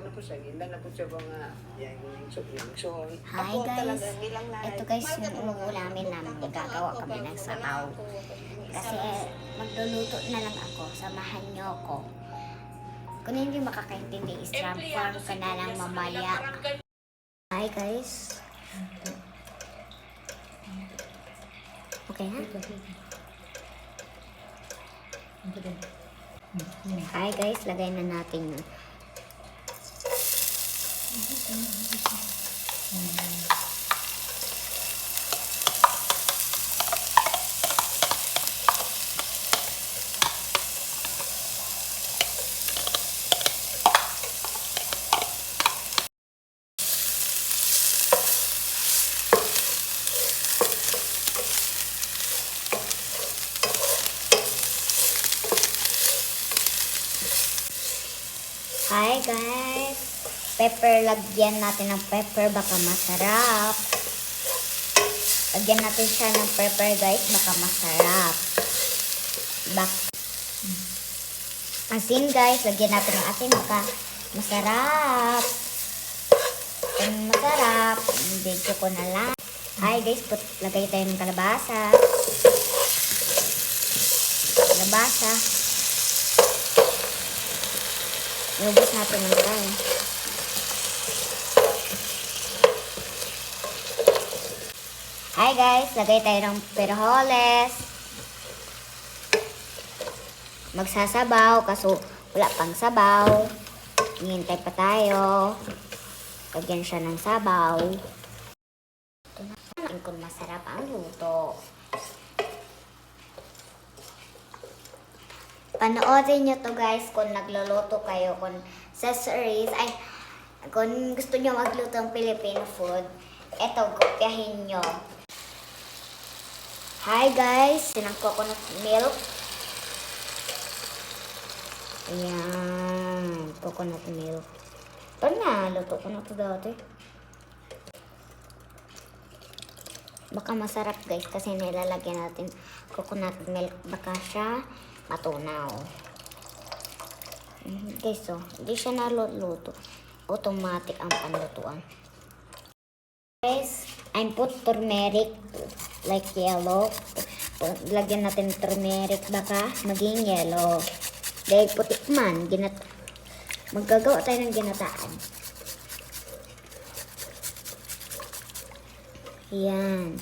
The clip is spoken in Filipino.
na po siya, gila na po siya mga yung Hi guys, ito guys yung ulamin namin, gagawa kami ng sabaw. Kasi magluluto na lang ako, samahan nyo ako. Kung hindi makakaintindi, is-transform ka na lang mamaya. Hi guys. Okay na? Hi guys, lagay na natin yun. Hi guys! Pepper, lagyan natin ng pepper, baka masarap. Lagyan natin siya ng pepper guys, baka masarap. Asin guys, lagyan natin ng asin, baka masarap. Kung masarap, video ko na lang. Hi guys, lagay tayo ng kalabasa. Kalabasa. Nubos natin ng tayo. Hi guys, lagay tayo ng frijoles. Magsasabaw, kaso wala pang sabaw. Hihintay pa tayo. Lagyan siya ng sabaw. Tingnan kung masarap ang luto. Panoorin nyo to guys kung nagluluto kayo, kung sa series, ay kung gusto nyo magluto ng Filipino food, eto, kopyahin nyo. Hi guys, sinang coconut milk. Ayan, coconut milk. Ito na, luto ko na ito dati. Baka masarap guys kasi nilalagyan natin coconut milk, baka siya matunaw. Guys, so, hindi siya naluluto. Automatic ang panlutuan. Guys, I put turmeric like yellow. Lagyan natin turmeric, baka maging yellow. Dahil putik man, maggagawa tayo ng ginataan. Yan.